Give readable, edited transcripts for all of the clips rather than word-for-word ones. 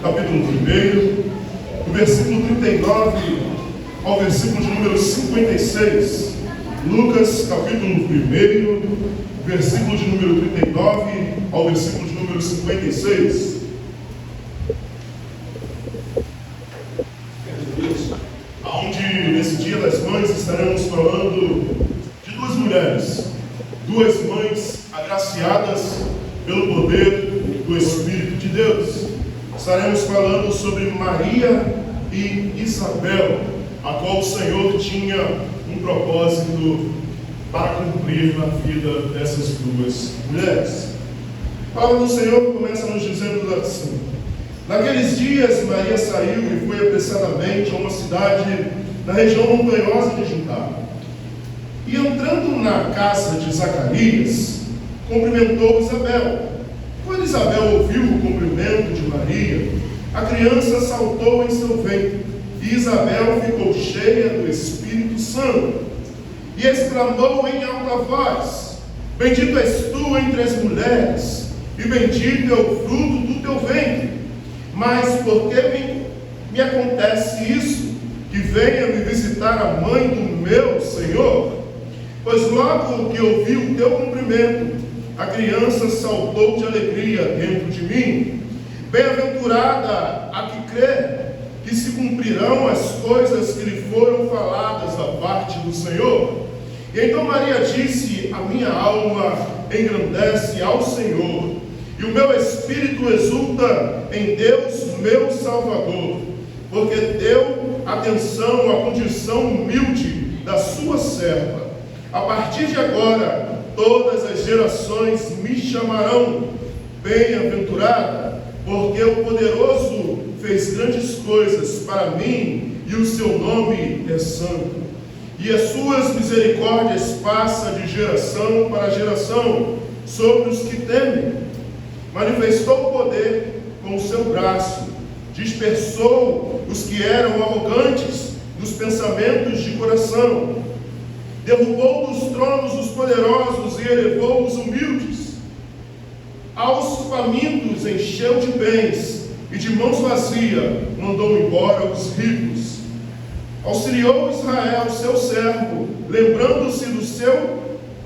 Capítulo 1, do versículo 39 ao versículo de número 56. Lucas, capítulo 1, versículo de número 39 ao versículo de número 56. Onde, nesse Dia das Mães, estaremos falando de duas mães agraciadas pelo poder do Espírito de Deus. Estaremos falando sobre Maria e Isabel, a qual o Senhor tinha um propósito para cumprir na vida dessas duas mulheres. A palavra do Senhor começa nos dizendo assim: naqueles dias Maria saiu e foi apressadamente a uma cidade na região montanhosa de Judá. E entrando na casa de Zacarias, cumprimentou Isabel. Quando Isabel ouviu o cumprimento de Maria, a criança saltou em seu ventre, e Isabel ficou cheia do Espírito Santo, e exclamou em alta voz: bendito és tu entre as mulheres, e bendito é o fruto do teu ventre. Mas por que me acontece isso, que venha me visitar a mãe do meu Senhor? Pois logo que ouvi o teu cumprimento, a criança saltou de alegria dentro de mim. Bem-aventurada a que crê, que se cumprirão as coisas que lhe foram faladas da parte do Senhor. E então Maria disse: a minha alma engrandece ao Senhor, e o meu espírito exulta em Deus, meu Salvador, porque deu atenção à condição humilde da sua serva. A partir de agora, todas as gerações me chamarão bem-aventurada, porque o Poderoso fez grandes coisas para mim, e o seu nome é santo. E as suas misericórdias passam de geração para geração sobre os que temem. Manifestou o poder com o seu braço, dispersou os que eram arrogantes nos pensamentos de coração, derrubou dos tronos os poderosos e elevou os humildes. Aos famintos encheu de bens, e de mãos vazias mandou embora os ricos. Auxiliou Israel, seu servo, lembrando-se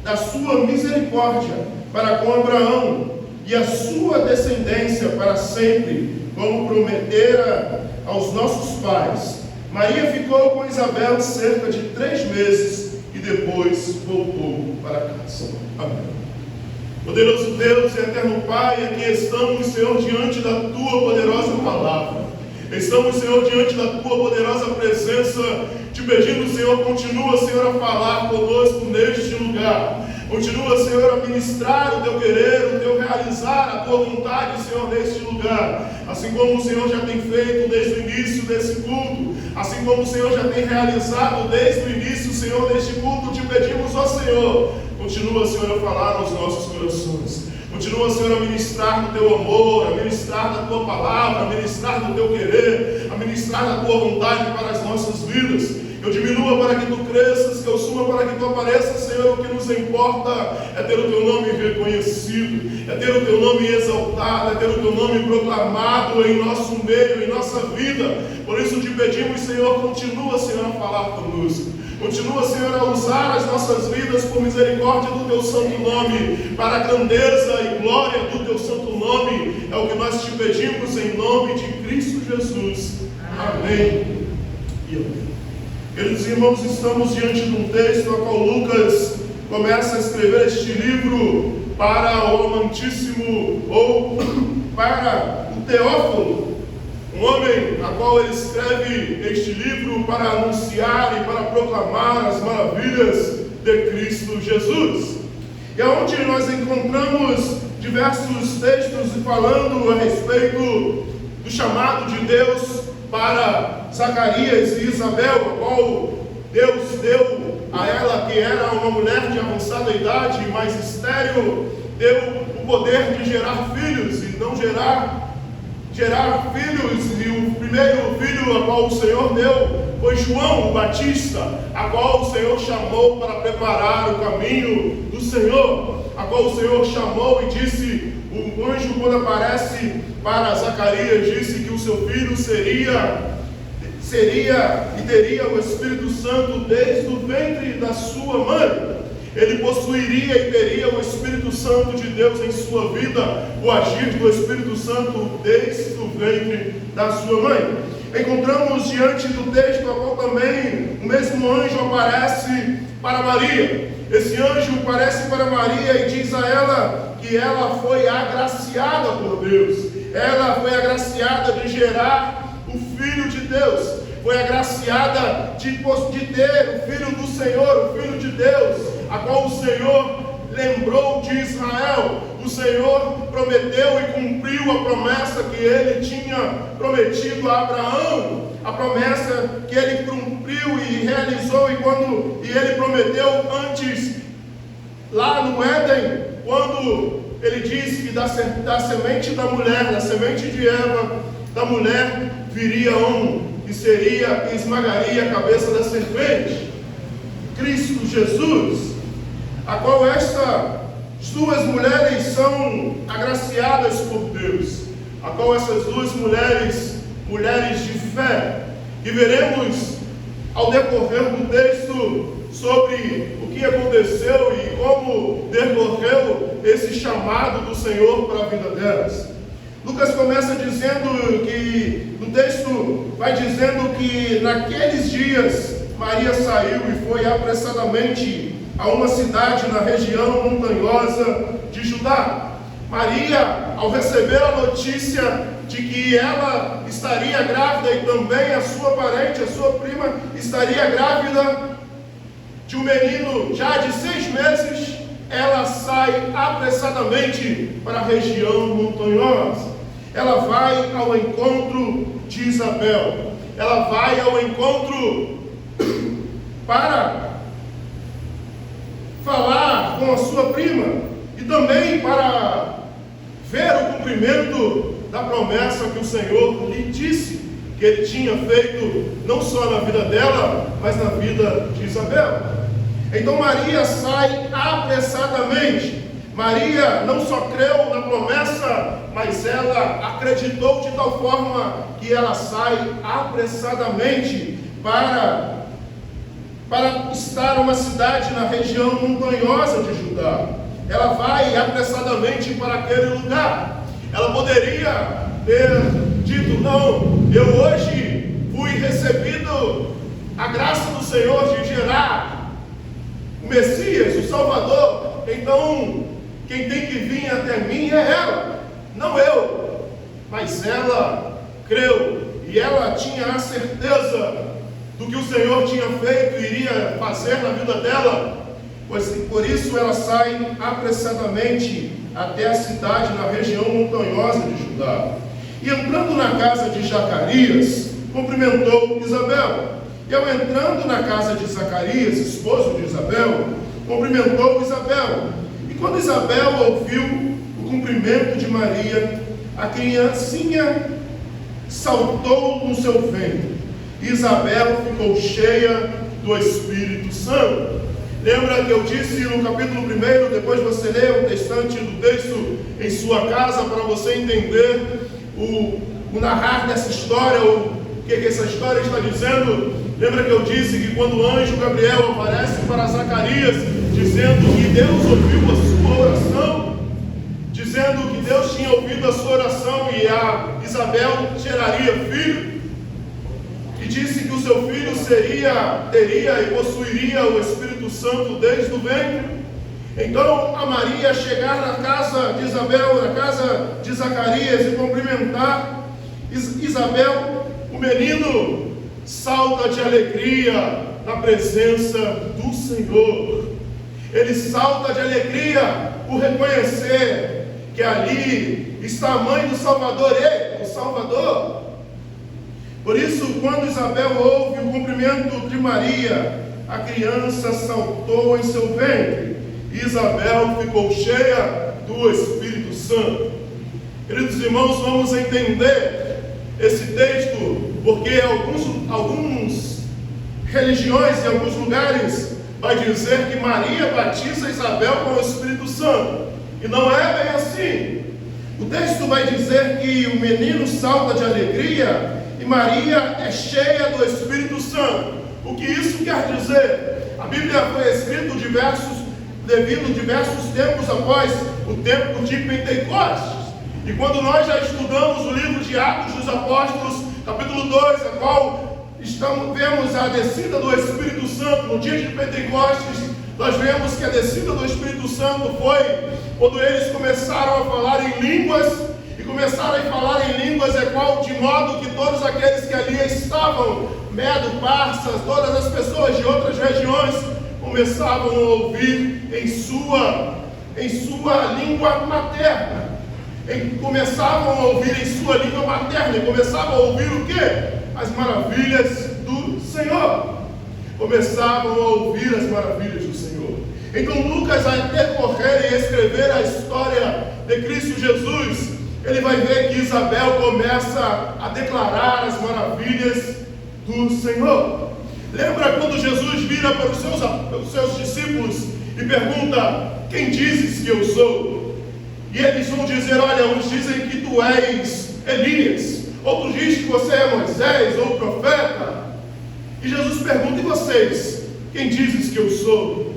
da sua misericórdia para com Abraão, e a sua descendência para sempre, como prometera aos nossos pais. Maria ficou com Isabel cerca de 3 meses, e depois voltou para casa. Amém. Poderoso Deus e eterno Pai, aqui estamos, Senhor, diante da Tua poderosa palavra. Estamos, Senhor, diante da Tua poderosa presença, te pedindo, Senhor, continua, Senhor, a falar conosco neste lugar. Continua, Senhor, a ministrar o Teu querer, o Teu realizar a Tua vontade, Senhor, neste lugar. Assim como o Senhor já tem feito desde o início desse culto, assim como o Senhor já tem realizado desde o início, Senhor, deste culto, te pedimos, ó Senhor, continua, Senhor, a falar nos nossos corações. Continua, Senhor, a ministrar do Teu amor, a ministrar da Tua palavra, a ministrar do Teu querer, a ministrar da Tua vontade para as nossas vidas. Eu diminua para que Tu cresças, que eu suba para que Tu apareças, Senhor. O que nos importa é ter o Teu nome reconhecido, é ter o Teu nome exaltado, é ter o Teu nome proclamado em nosso meio, em nossa vida. Por isso te pedimos, Senhor, continua, Senhor, a falar conosco. Continua, Senhor, a usar as nossas vidas por misericórdia do Teu santo nome, para a grandeza e glória do Teu santo nome. É o que nós te pedimos em nome de Cristo Jesus. Amém e amém. Queridos irmãos, estamos diante de um texto a qual Lucas começa a escrever este livro para o amantíssimo, ou para o Teófilo, um homem a qual ele escreve este livro para anunciar e para proclamar as maravilhas de Cristo Jesus. E aonde nós encontramos diversos textos falando a respeito do chamado de Deus para Zacarias e Isabel, a qual Deus deu a ela, que era uma mulher de avançada idade, mas estéril, deu o poder de gerar filhos, e não gerar filhos. E o primeiro filho a qual o Senhor deu foi João o Batista, a qual o Senhor chamou para preparar o caminho do Senhor, a qual o Senhor chamou e disse, o anjo, quando aparece para Zacarias, disse que o seu filho teria o Espírito Santo desde o ventre da sua mãe. Ele possuiria e teria o Espírito Santo de Deus em sua vida, o agir do Espírito Santo desde o ventre da sua mãe. Encontramos diante do texto a qual também o mesmo anjo aparece para Maria. Esse anjo aparece para Maria e diz a ela que ela foi agraciada por Deus. Ela foi agraciada de gerar o Filho de Deus. Foi agraciada de ter o Filho do Senhor, o Filho de Deus, a qual o Senhor lembrou de Israel. O Senhor prometeu e cumpriu a promessa que Ele tinha prometido a Abraão, a promessa que Ele cumpriu e realizou, e Ele prometeu antes, lá no Éden, quando Ele disse que da semente da mulher, da semente de Eva, da mulher, viria e esmagaria a cabeça da serpente, Cristo Jesus, a qual estas duas mulheres são agraciadas por Deus, a qual essas duas mulheres de fé, e veremos ao decorrer do texto sobre o que aconteceu e como decorreu esse chamado do Senhor para a vida delas. Lucas começa dizendo que, no texto, vai dizendo que naqueles dias Maria saiu e foi apressadamente a uma cidade na região montanhosa de Judá. Maria, ao receber a notícia de que ela estaria grávida e também a sua parente, a sua prima, estaria grávida de um menino já de 6 meses, ela sai apressadamente para a região montanhosa. Ela vai ao encontro de Isabel. Ela vai ao encontro para falar com a sua prima e também para ver o cumprimento da promessa que o Senhor lhe disse que Ele tinha feito não só na vida dela, mas na vida de Isabel. Então Maria sai apressadamente. Maria não só creu na promessa, mas ela acreditou de tal forma que ela sai apressadamente para estar uma cidade na região montanhosa de Judá. Ela vai apressadamente para aquele lugar. Ela poderia ter dito: não, eu hoje fui recebido a graça do Senhor de gerar o Messias, o Salvador, então quem tem que vir até mim é ela, não eu. Mas ela creu e ela tinha a certeza do que o Senhor tinha feito e iria fazer na vida dela, pois por isso ela sai apressadamente até a cidade na região montanhosa de Judá. E entrando na casa de Zacarias, cumprimentou Isabel. E ao entrando na casa de Zacarias, esposo de Isabel, cumprimentou Isabel. E quando Isabel ouviu o cumprimento de Maria, a criancinha saltou no seu ventre. Isabel ficou cheia do Espírito Santo. Lembra que eu disse no capítulo 1, depois você lê o restante do texto em sua casa para você entender o narrar dessa história, o que essa história está dizendo. Lembra que eu disse que quando o anjo Gabriel aparece para Zacarias, dizendo que Deus ouviu a sua oração, dizendo que Deus tinha ouvido a sua oração e a Isabel geraria filho, e disse que o seu filho teria e possuiria o Espírito Santo desde o ventre. Então a Maria chegar na casa de Isabel, na casa de Zacarias, e cumprimentar Isabel, o menino salta de alegria na presença do Senhor. Ele salta de alegria por reconhecer que ali está a mãe do Salvador, ele, o Salvador. Por isso, quando Isabel ouve o cumprimento de Maria, a criança saltou em seu ventre. E Isabel ficou cheia do Espírito Santo. Queridos irmãos, vamos entender esse texto, porque algumas religiões e alguns lugares vai dizer que Maria batiza Isabel com o Espírito Santo. E não é bem assim. O texto vai dizer que o menino salta de alegria e Maria é cheia do Espírito Santo. O que isso quer dizer? A Bíblia foi escrita devido diversos tempos após o tempo de Pentecostes. E quando nós já estudamos o livro de Atos dos Apóstolos, capítulo 2, a qual vemos a descida do Espírito Santo no dia de Pentecostes, nós vemos que a descida do Espírito Santo foi quando eles começaram a falar em línguas, e começaram a falar em línguas de modo que todos aqueles que ali estavam, medo, parças, todas as pessoas de outras regiões, começavam a ouvir em sua língua materna. Começavam a ouvir em sua língua materna, e começavam a ouvir o quê? As maravilhas do Senhor. Começavam a ouvir as maravilhas do Senhor. Então Lucas, ao decorrer e escrever a história de Cristo Jesus, ele vai ver que Isabel começa a declarar as maravilhas do Senhor. Lembra quando Jesus vira para os seus discípulos e pergunta: quem dizes que eu sou? E eles vão dizer: olha, uns dizem que tu és Elias, outros dizem que você é Moisés ou profeta. E Jesus pergunta: e vocês, quem dizes que eu sou?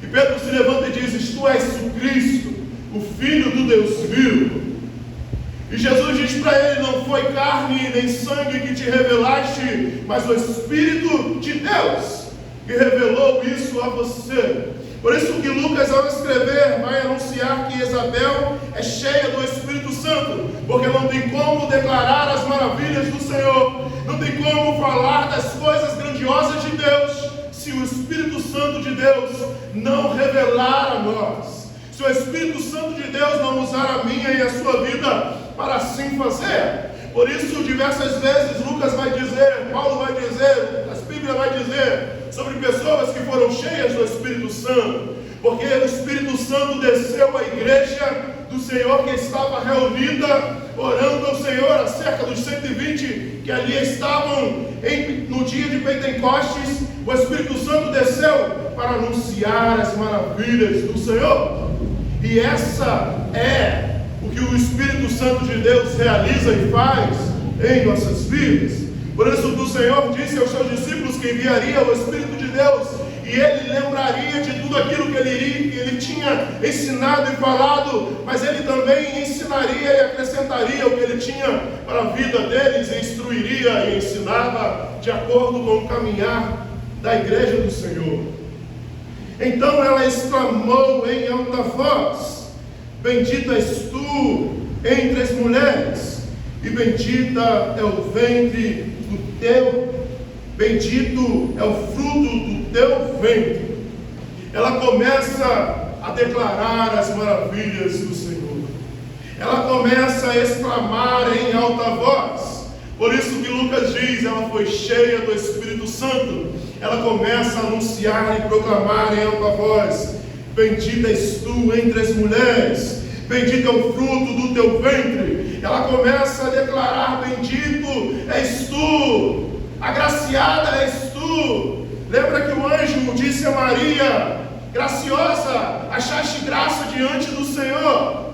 E Pedro se levanta e diz: tu és o Cristo, o Filho do Deus vivo. E Jesus diz para ele: não foi carne nem sangue que te revelaste, mas o Espírito de Deus que revelou isso a você. Por isso que Lucas, ao escrever, vai anunciar que Isabel é cheia do Espírito Santo, porque não tem como declarar as maravilhas do Senhor, não tem como falar das coisas grandiosas de Deus, se o Espírito Santo de Deus não revelar a nós, se o Espírito Santo de Deus não usar a minha e a sua vida para assim fazer. Por isso, diversas vezes, Lucas vai dizer, Paulo vai dizer, a Bíblia vai dizer sobre pessoas que foram cheias do Espírito Santo, porque o Espírito Santo desceu à igreja do Senhor que estava reunida, orando ao Senhor, acerca dos 120 que ali estavam no dia de Pentecostes. O Espírito Santo desceu para anunciar as maravilhas do Senhor, e essa é o que o Espírito Santo de Deus realiza e faz em nossas vidas. Por isso que o Senhor disse aos seus discípulos que enviaria o Espírito de Deus, e ele lembraria de tudo aquilo que ele tinha ensinado e falado, mas ele também ensinaria e acrescentaria o que ele tinha para a vida deles, e instruiria e ensinava de acordo com o caminhar da igreja do Senhor. Então ela exclamou em alta voz: bendita és tu entre as mulheres, e bendita é o ventre do teu, bendito é o fruto do teu ventre. Ela começa a declarar as maravilhas do Senhor. Ela começa a exclamar em alta voz. Por isso que Lucas diz, ela foi cheia do Espírito Santo. Ela começa a anunciar e proclamar em alta voz: bendita és tu entre as mulheres, bendito é o fruto do teu ventre. Ela começa a declarar: bendito és tu, agraciada és tu. Lembra que o anjo disse a Maria: graciosa, achaste graça diante do Senhor.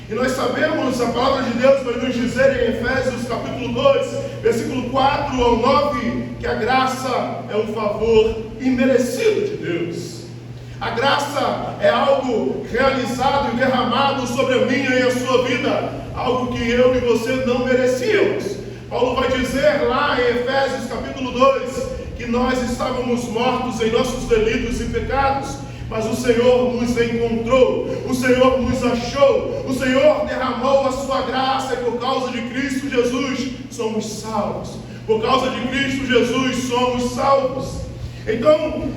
E nós sabemos, a palavra de Deus vai nos dizer em Efésios capítulo 2, versículo 4 ao 9, que a graça é um favor imerecido de Deus. A graça é algo realizado e derramado sobre a minha e a sua vida, algo que eu e você não merecíamos. Paulo vai dizer lá em Efésios capítulo 2, que nós estávamos mortos em nossos delitos e pecados, mas o Senhor nos encontrou, o Senhor nos achou, o Senhor derramou a sua graça, e por causa de Cristo Jesus somos salvos. Por causa de Cristo Jesus somos salvos. Então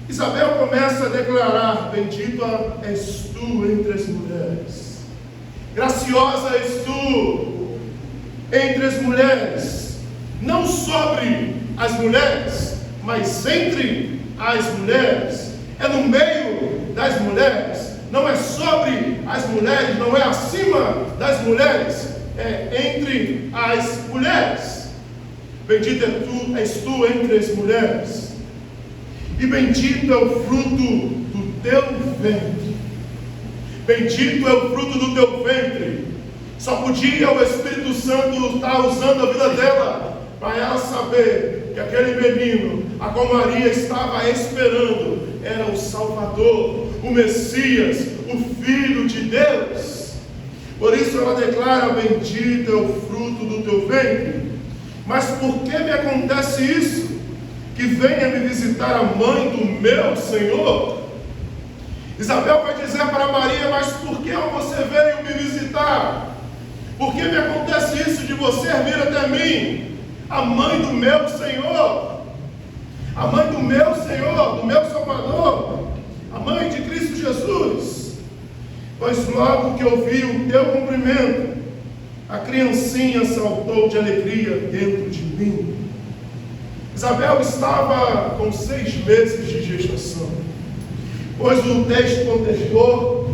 Isabel começa a declarar: bendita és tu entre as mulheres, graciosa és tu entre as mulheres, não sobre as mulheres, mas entre as mulheres. É no meio das mulheres, não é sobre as mulheres, não é acima das mulheres, é entre as mulheres. Bendita és tu entre as mulheres, e bendito é o fruto do teu ventre. bendito é o fruto do teu ventre. Só podia o Espírito Santo estar usando a vida dela, para ela saber que aquele menino, a qual Maria estava esperando, era o Salvador, o Messias, o Filho de Deus. Por isso ela declara: bendito é o fruto do teu ventre. Mas por que me acontece isso? Que venha me visitar a mãe do meu Senhor? Isabel vai dizer para Maria: mas por que você veio me visitar? Por que me acontece isso de você vir até mim? A mãe do meu Senhor, a mãe do meu Senhor, do meu Salvador, a mãe de Cristo Jesus. Pois logo que ouvi o teu cumprimento, a criancinha saltou de alegria dentro de mim. Isabel estava com 6 meses de gestação, pois o texto contextual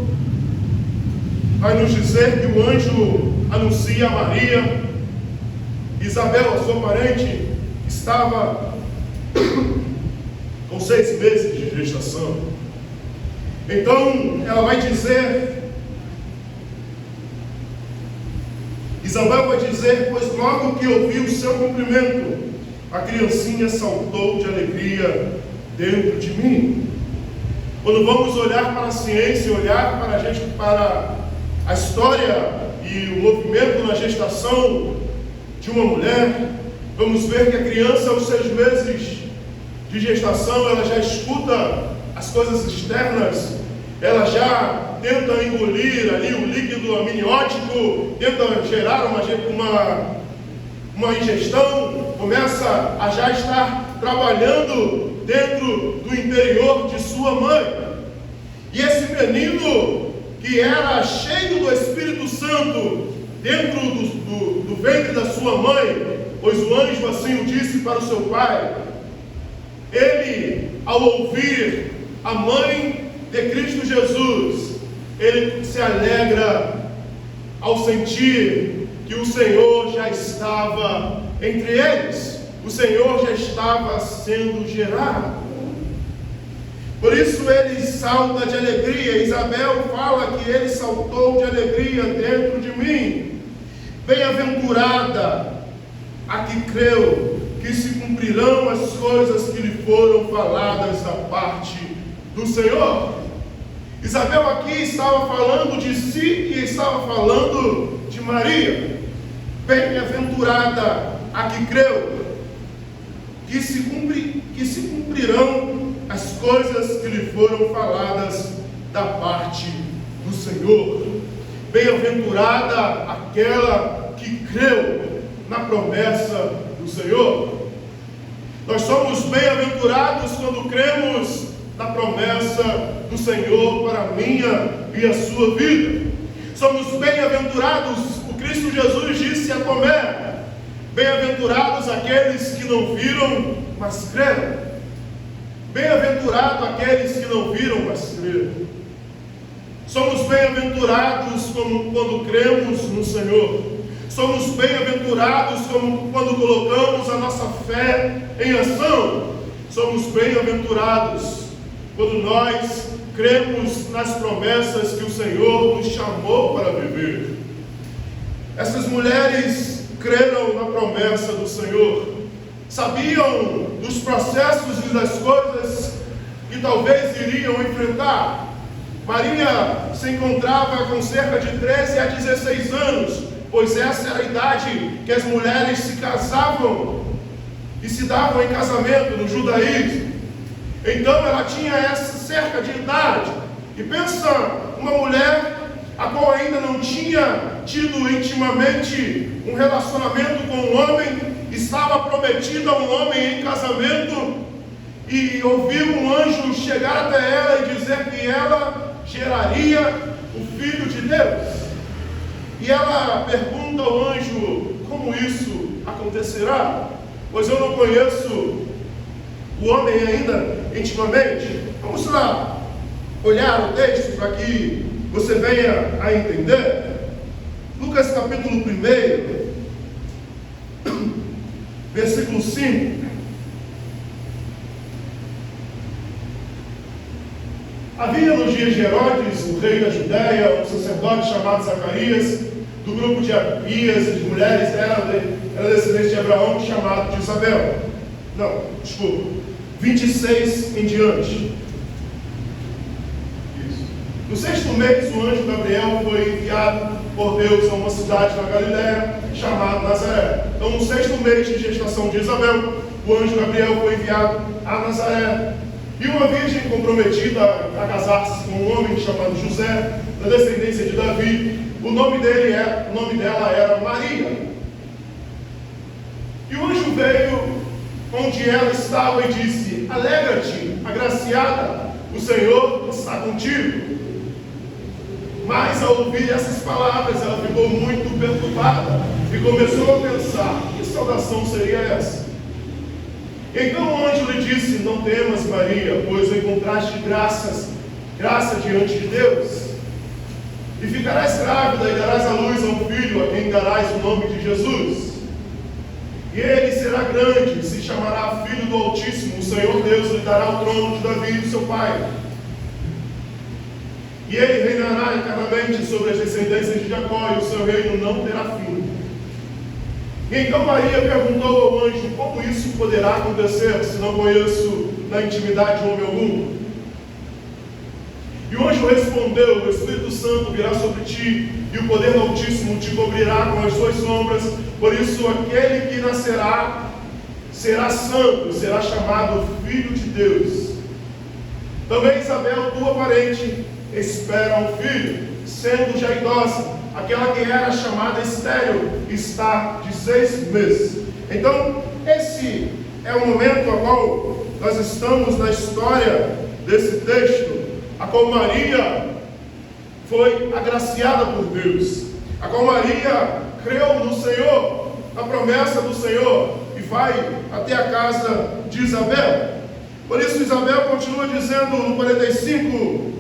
vai nos dizer que o anjo anuncia a Maria. Isabel, a sua parente, estava com 6 meses de gestação. Então ela vai dizer, Isabel vai dizer: pois logo que ouvi o seu cumprimento, a criancinha saltou de alegria dentro de mim. Quando vamos olhar para a ciência, olhar para a história e o movimento na gestação de uma mulher, vamos ver que a criança, aos 6 meses de gestação, ela já escuta as coisas externas, ela já tenta engolir ali o líquido amniótico, tenta gerar uma ingestão, começa a já estar trabalhando dentro do interior de sua mãe. E esse menino, que era cheio do Espírito Santo, dentro do ventre da sua mãe, pois o anjo assim o disse para o seu pai, ele, ao ouvir a mãe de Cristo Jesus, ele se alegra ao sentir que o Senhor já estava entre eles, o Senhor já estava sendo gerado. Por isso ele salta de alegria. Isabel fala que ele saltou de alegria dentro de mim. Bem-aventurada a que creu que se cumprirão as coisas que lhe foram faladas da parte do Senhor. Isabel aqui estava falando de si e estava falando de Maria. Bem-aventurada a que creu que se cumprirão as coisas que lhe foram faladas da parte do Senhor. Bem-aventurada aquela que creu na promessa do Senhor. Nós somos bem-aventurados quando cremos na promessa do Senhor para a minha e a sua vida. Somos bem-aventurados, o Cristo Jesus disse a Tomé: bem-aventurados aqueles que não viram, mas creram. Bem-aventurados aqueles que não viram, mas creram. Somos bem-aventurados quando cremos no Senhor. Somos bem-aventurados quando colocamos a nossa fé em ação. Somos bem-aventurados quando nós cremos nas promessas que o Senhor nos chamou para viver. Essas mulheres creram na promessa do Senhor. Sabiam dos processos e das coisas que talvez iriam enfrentar. Maria se encontrava com cerca de 13 a 16 anos, pois essa era a idade que as mulheres se casavam e se davam em casamento no judaísmo. Então ela tinha essa cerca de idade. E pensa, uma mulher a qual ainda não tinha tido intimamente um relacionamento com um homem, estava prometida a um homem em casamento, e ouviu um anjo chegar até ela e dizer que ela geraria o Filho de Deus. E ela pergunta ao anjo: como isso acontecerá? Pois eu não conheço o homem ainda intimamente. Vamos lá olhar o texto para que você venha a entender. Lucas capítulo 1, versículo 5. Havia nos dias de Herodes, o rei da Judéia, um sacerdote chamado Zacarias, do grupo de Abias e de mulheres, era descendente de Abraão, chamado de Isabel. Não, desculpa, 26 em diante. Isso. No 6º mês, o anjo Gabriel foi enviado por Deus a uma cidade na Galiléia, chamada Nazaré. Então, no 6º mês de gestação de Isabel, o anjo Gabriel foi enviado a Nazaré. E uma virgem comprometida a casar-se com um homem chamado José, da descendência de Davi, o nome dela era Maria. E o anjo veio onde ela estava e disse: alegra-te, agraciada, o Senhor está contigo. Mas ao ouvir essas palavras, ela ficou muito perturbada e começou a pensar: que saudação seria essa? Então o anjo lhe disse: não temas, Maria, pois encontraste graça diante de Deus. E ficarás grávida e darás à luz a um filho, a quem darás o nome de Jesus. E ele será grande, e se chamará Filho do Altíssimo. O Senhor Deus lhe dará o trono de Davi, seu pai. E ele reinará eternamente sobre as descendências de Jacó, e o seu reino não terá fim. E então Maria perguntou ao anjo: como isso poderá acontecer, se não conheço na intimidade homem algum? E o anjo respondeu: o Espírito Santo virá sobre ti, e o poder do Altíssimo te cobrirá com as suas sombras. Por isso aquele que nascerá será santo, e será chamado Filho de Deus. Também Isabel, tua parente, espera um filho, sendo já idosa. Aquela que era chamada estéril está de 6 meses. Então, esse é o momento ao qual nós estamos na história desse texto, a qual Maria foi agraciada por Deus, a qual Maria creu no Senhor, na promessa do Senhor, e vai até a casa de Isabel. Por isso Isabel continua dizendo no 45: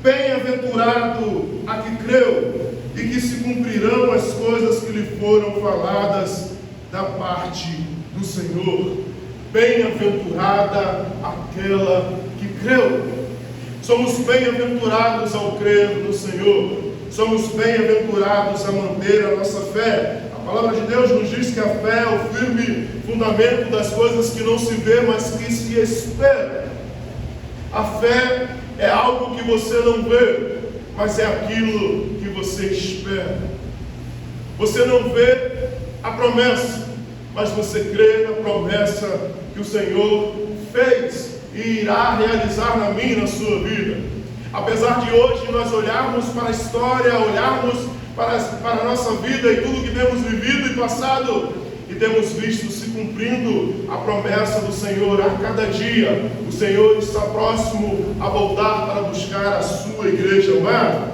bem-aventurado a que creu, e que se cumprirão as coisas que lhe foram faladas da parte do Senhor. Bem-aventurada aquela que creu. Somos bem-aventurados ao crer no Senhor. Somos bem-aventurados a manter a nossa fé. A palavra de Deus nos diz que a fé é o firme fundamento das coisas que não se vê, mas que se espera. A fé é algo que você não vê, mas é aquilo que você espera. Você não vê a promessa, mas você crê na promessa que o Senhor fez e irá realizar na minha e na sua vida. Apesar de hoje nós olharmos para a história, olharmos para a nossa vida e tudo que temos vivido e passado, e temos visto se cumprindo a promessa do Senhor a cada dia. O Senhor está próximo a voltar para buscar a sua igreja amada.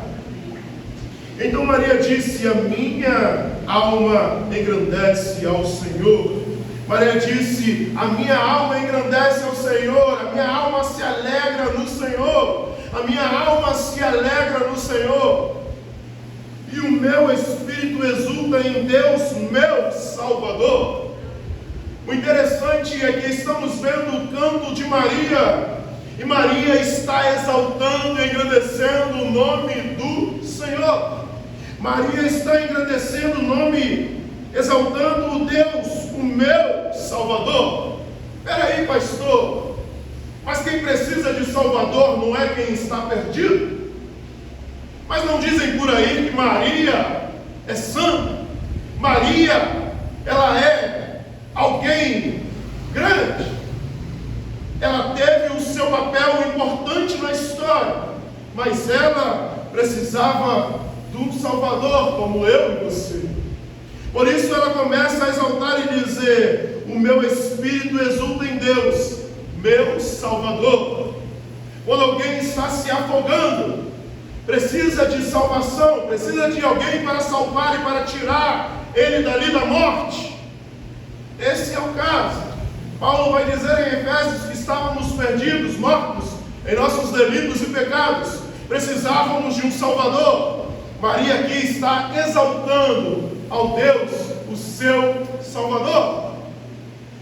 Então Maria disse: a minha alma engrandece ao Senhor. Maria disse: a minha alma engrandece ao Senhor, a minha alma se alegra no Senhor, a minha alma se alegra no Senhor, e o meu espírito exulta em Deus, meu Salvador. O interessante é que estamos vendo o canto de Maria, e Maria está exaltando e engrandecendo o nome do Senhor. Maria está engrandecendo o nome, exaltando o Deus, o meu Salvador. Espera aí, pastor, mas quem precisa de Salvador não é quem está perdido? Mas não dizem por aí que Maria é santa? Maria, ela é alguém grande. Ela teve o seu papel importante na história, mas ela precisava de um Salvador como eu e você. Por isso ela começa a exaltar e dizer: o meu espírito exulta em Deus, meu Salvador. Quando alguém está se afogando, precisa de salvação, precisa de alguém para salvar e para tirar ele dali da morte. Esse é o caso. Paulo vai dizer em Efésios que estávamos perdidos, mortos em nossos delitos e pecados, precisávamos de um Salvador. Maria aqui está exaltando ao Deus, o seu Salvador.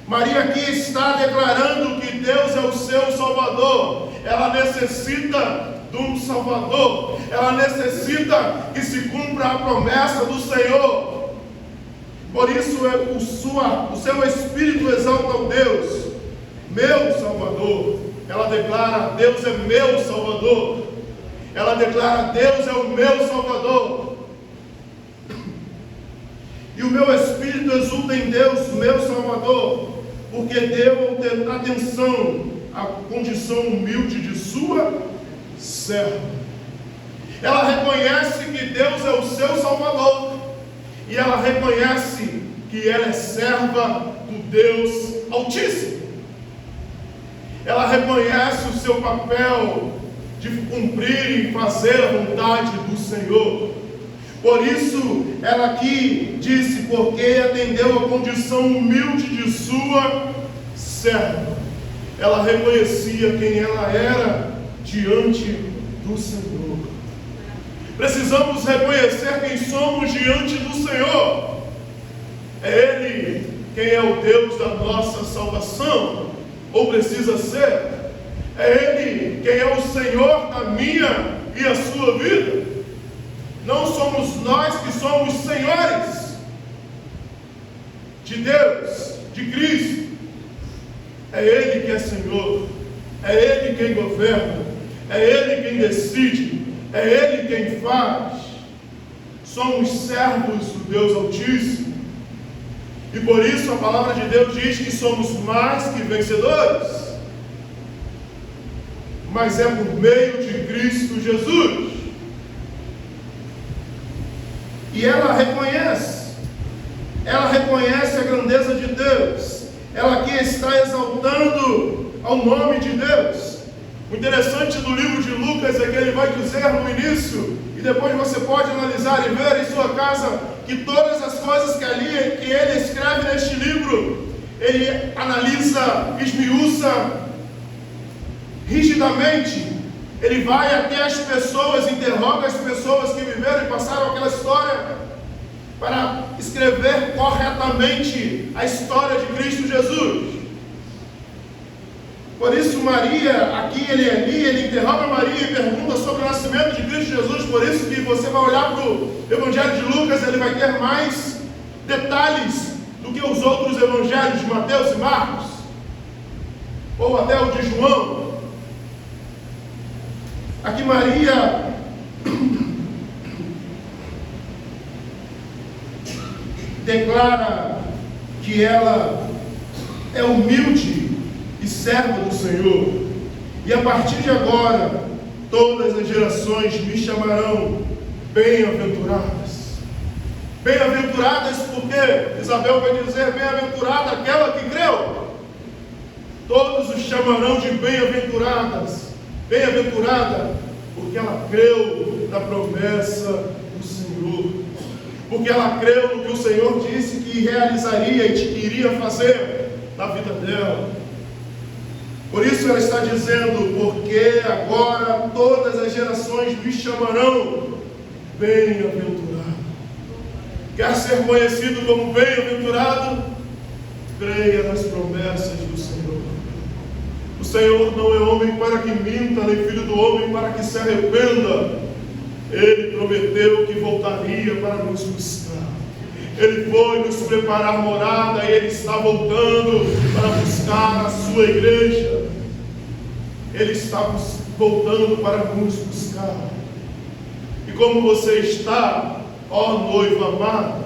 Maria aqui está declarando que Deus é o seu Salvador. ela necessita de um Salvador, ela necessita que se cumpra a promessa do Senhor. Por isso o seu espírito exalta ao Deus, meu Salvador. Ela declara: Deus é meu Salvador. Ela declara: Deus é o meu Salvador. E o meu espírito exulta em Deus, meu Salvador, porque deu atenção à condição humilde de sua serva. Ela reconhece que Deus é o seu Salvador, e ela reconhece que ela é serva do Deus Altíssimo. Ela reconhece o seu papel de cumprir e fazer a vontade do Senhor. Por isso, ela aqui disse: porque atendeu a condição humilde de sua serva. Ela reconhecia quem ela era diante do Senhor. Precisamos reconhecer quem somos diante do Senhor. É Ele quem é o Deus da nossa salvação, ou precisa ser. É Ele quem é o Senhor da minha e a sua vida. Não somos nós que somos senhores de Deus, de Cristo. É Ele que é Senhor, é Ele quem governa, é Ele quem decide, é Ele quem faz. Somos servos do Deus Altíssimo, e por isso a palavra de Deus diz que somos mais que vencedores, mas é por meio de Cristo Jesus. E ela reconhece a grandeza de Deus. Ela aqui está exaltando ao nome de Deus. O interessante do livro de Lucas é que ele vai dizer no início, e depois você pode analisar e ver em sua casa, que todas as coisas que ele escreve neste livro, ele analisa, esmiuça rigidamente. Ele vai até as pessoas, interroga as pessoas que viveram e passaram aquela história, para escrever corretamente a história de Cristo Jesus. Por isso Maria, aqui ele interroga Maria e pergunta sobre o nascimento de Cristo Jesus. Por isso que você vai olhar para o Evangelho de Lucas, ele vai ter mais detalhes do que os outros evangelhos de Mateus e Marcos, ou até o de João. Aqui Maria declara que ela é humilde e serva do Senhor. E a partir de agora, todas as gerações me chamarão bem-aventuradas. Bem-aventuradas porque Isabel vai dizer: bem-aventurada aquela que creu. Todos os chamarão de bem-aventuradas. Bem-aventurada porque ela creu na promessa do Senhor, porque ela creu no que o Senhor disse que realizaria e que iria fazer na vida dela. Por isso ela está dizendo: porque agora todas as gerações me chamarão bem-aventurado. Quer ser conhecido como bem-aventurado? Creia nas promessas do Senhor. O Senhor não é homem para que minta, nem filho do homem para que se arrependa. Ele prometeu que voltaria para nos buscar. Ele foi nos preparar morada e Ele está voltando para buscar a sua igreja. Ele está voltando para nos buscar. E como você está, ó noivo amado?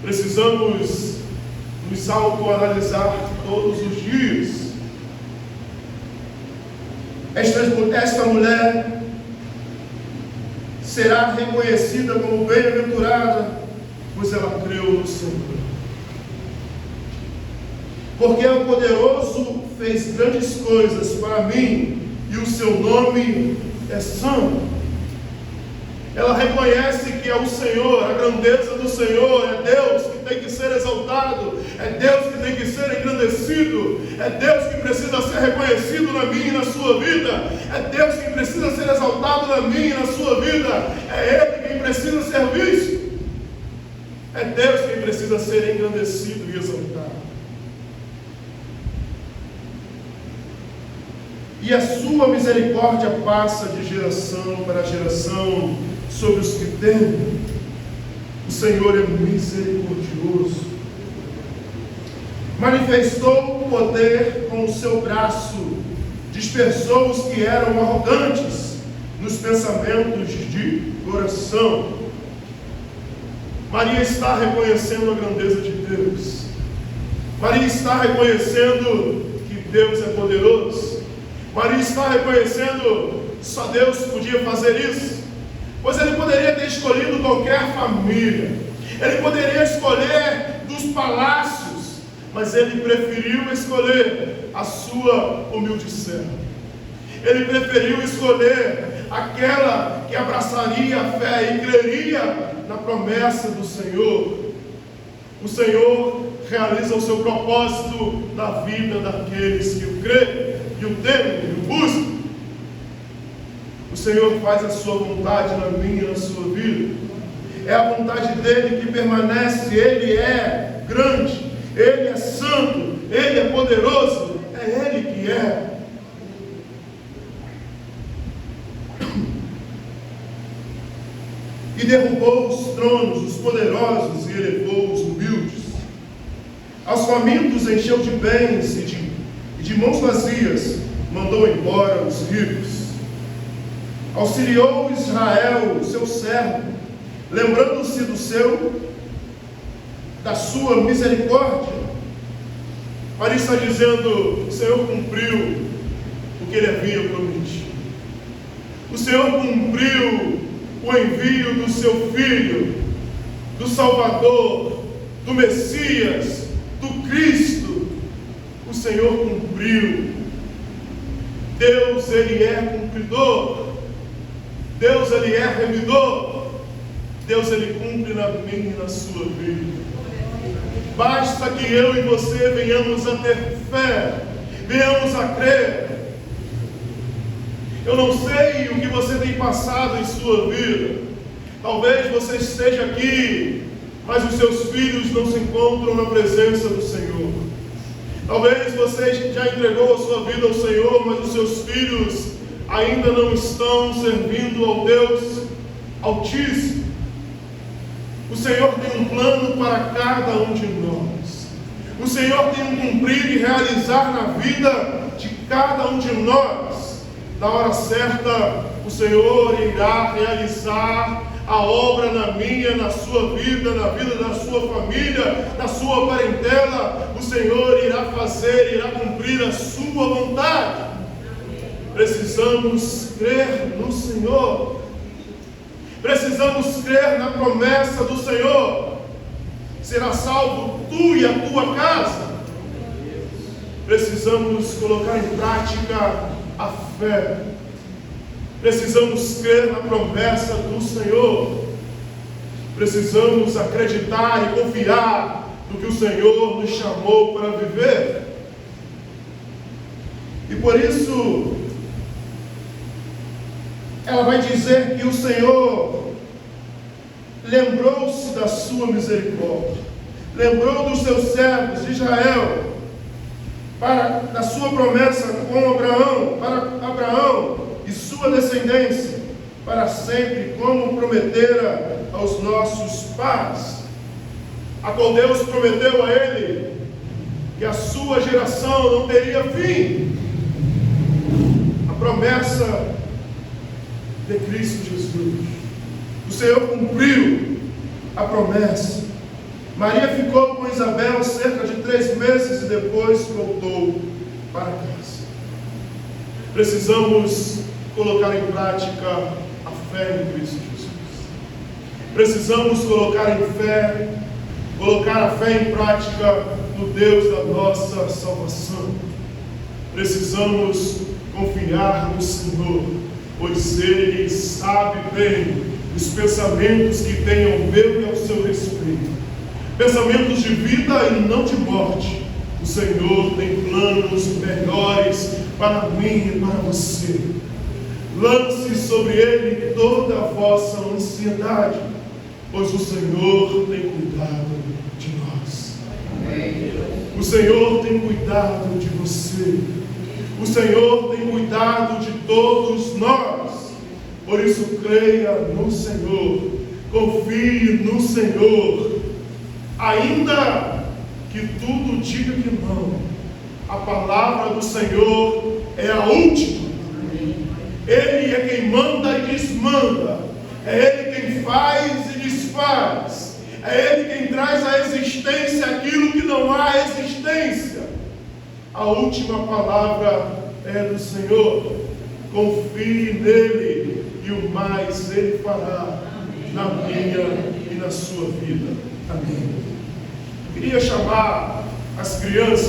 Precisamos nos autoanalisar todos os dias. Esta mulher será reconhecida como bem-aventurada, pois ela creu no Senhor. Porque o poderoso fez grandes coisas para mim, e o seu nome é santo. Ela reconhece que é o Senhor, a grandeza do Senhor, é Deus que tem que ser exaltado, é Deus que tem que ser engrandecido, é Deus que precisa ser reconhecido na minha e na sua vida, é Deus que precisa ser exaltado na minha e na sua vida, é Ele quem precisa ser visto, é Deus quem precisa ser engrandecido e exaltado. e a sua misericórdia passa de geração para geração sobre os que temem. O Senhor é misericordioso. Manifestou o poder com o seu braço, dispersou os que eram arrogantes nos pensamentos de coração. Maria está reconhecendo a grandeza de Deus. Maria está reconhecendo que Deus é poderoso. Maria está reconhecendo que só Deus podia fazer isso. Pois ele poderia ter escolhido qualquer família. Ele poderia escolher dos palácios. Mas ele preferiu escolher a sua humilde serva. Ele preferiu escolher aquela que abraçaria a fé e creria na promessa do Senhor. O Senhor realiza o seu propósito na vida daqueles que o creem, e o temem, e o buscam. O Senhor faz a sua vontade na minha e na sua vida. É a vontade dele que permanece. Ele é grande, ele é santo, ele é poderoso, é ele que é. E derrubou os tronos, os poderosos, e elevou os humildes. Aos famintos encheu de bens, e de mãos vazias mandou embora os ricos. Auxiliou Israel, seu servo, lembrando-se da sua misericórdia. Maria está dizendo: o Senhor cumpriu o que ele havia prometido. O Senhor cumpriu o envio do seu Filho, do Salvador, do Messias, do Cristo. O Senhor cumpriu. Deus, ele é cumpridor. Deus, ele é remidor. Deus, ele cumpre na minha e na sua vida. Basta que eu e você venhamos a ter fé, venhamos a crer. Eu não sei o que você tem passado em sua vida. Talvez você esteja aqui, mas os seus filhos não se encontram na presença do Senhor. Talvez você já entregou a sua vida ao Senhor, mas os seus filhos ainda não estão servindo ao Deus Altíssimo. O Senhor tem um plano para cada um de nós. O Senhor tem um cumprir e realizar na vida de cada um de nós. Na hora certa, o Senhor irá realizar a obra na minha, na sua vida, na vida da sua família, na sua parentela. O Senhor irá fazer, irá cumprir a sua vontade. Precisamos crer no Senhor. Precisamos crer na promessa do Senhor. Será salvo tu e a tua casa. Precisamos colocar em prática a fé. Precisamos crer na promessa do Senhor. Precisamos acreditar e confiar no que o Senhor nos chamou para viver. E por isso ela vai dizer que o Senhor lembrou-se da sua misericórdia, lembrou dos seus servos de Israel, da sua promessa com Abraão, para Abraão e sua descendência, para sempre, como prometera aos nossos pais, a qual Deus prometeu a ele que a sua geração não teria fim. A promessa de Cristo Jesus. O Senhor cumpriu a promessa. Maria ficou com Isabel cerca de 3 meses e depois voltou para casa. Precisamos colocar em prática a fé em Cristo Jesus. Precisamos colocar a fé em prática no Deus da nossa salvação. Precisamos confiar no Senhor, pois Ele sabe bem os pensamentos que têm ao meu e ao seu respeito. Pensamentos de vida e não de morte. O Senhor tem planos melhores para mim e para você. Lance sobre Ele toda a vossa ansiedade, pois o Senhor tem cuidado de nós. O Senhor tem cuidado de você. O Senhor tem cuidado de todos nós. Por isso, creia no Senhor. Confie no Senhor. Ainda que tudo diga que não, a palavra do Senhor é a última. Ele é quem manda e desmanda. É Ele quem faz e desfaz. É Ele quem traz à existência aquilo que não há existência. A última palavra é do Senhor. Confie nele e o mais Ele fará na minha e na sua vida. Amém. Eu queria chamar as crianças